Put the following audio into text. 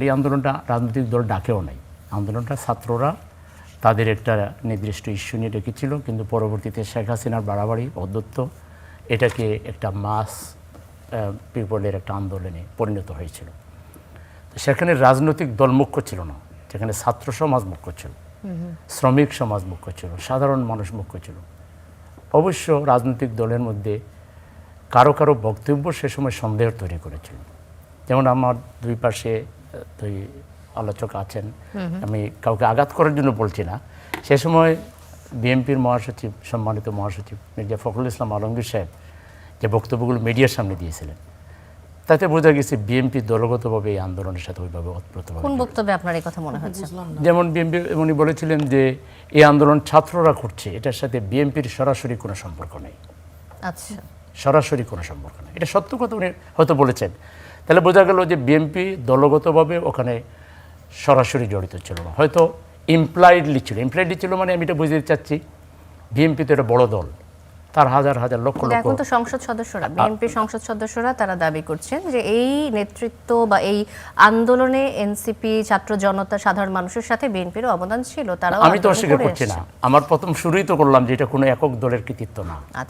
এই আন্দোলনটা রাজনৈতিক দল ডাকেও নাই। আন্দোলনটা ছাত্ররা তাদের একটা নির্দিষ্ট ইস্যু নিয়ে রেখেছিল, কিন্তু পরবর্তীতে শেখ হাসিনার বাড়াবাড়ি অধ্যত্ব এটাকে একটা মাস পিপলের একটা আন্দোলনে পরিণত হয়েছিল। তো সেখানে রাজনৈতিক দল মুখ্য ছিল না, সেখানে ছাত্র সমাজ মুখ্য ছিল, শ্রমিক সমাজ মুখ্য ছিল, সাধারণ মানুষ মুখ্য ছিল। অবশ্য রাজনৈতিক দলের মধ্যে কারো কারো বক্তব্য সে সময় সন্দেহ তৈরি করেছিল। যেমন আমার দুই পাশে দুই আলোচক আছেন, আমি কাউকে আঘাত করার জন্য বলছি না। সে সময় বিএনপির মহাসচিব, সম্মানিত মহাসচিব মির্জা ফখরুল ইসলাম আলমগীর সাহেব যে বক্তব্যগুলো মিডিয়ার সামনে দিয়েছিলেন, তাতে বোঝা গেছে বিএনপি দলগতভাবে এই আন্দোলনের সাথে ওইভাবে ওতপ্রোতভাবে। কোন বক্তব্যে আপনার এই কথা মনে হচ্ছে? যেমন বিএনপি উনি বলেছিলেন যে এই আন্দোলন ছাত্ররা করছে, এটার সাথে বিএনপির সরাসরি কোনো সম্পর্ক নেই। আচ্ছা, সরাসরি কোনো সম্পর্ক নেই, এটা সত্য কথা উনি হয়তো বলেছেন। তাহলে বোঝা গেল যে বিএনপি দলগতভাবে ওখানে সরাসরি জড়িত ছিল না, হয়তো ইমপ্লাইডলি ছিল। ইমপ্লাইডলি ছিল মানে আমি এটা বুঝতে চাচ্ছি, বিএনপি তো একটা বড় দল, তার হাজার হাজার লক্ষ লক্ষ। এখন তো সংসদ সদস্যরা, বিএনপি সংসদ সদস্যরা তারা দাবি করছেন যে এই নেতৃত্ব বা এই আন্দোলনে এনসিপি, ছাত্র জনতা, সাধারণ মানুষের সাথে বিএনপিরও অবদান ছিল। তারাও আমি তো অস্বীকার করছি না, আমার প্রথম শুরুই তো করলাম যে এটা কোনো একক দলের কৃতিত্ব না। আচ্ছা,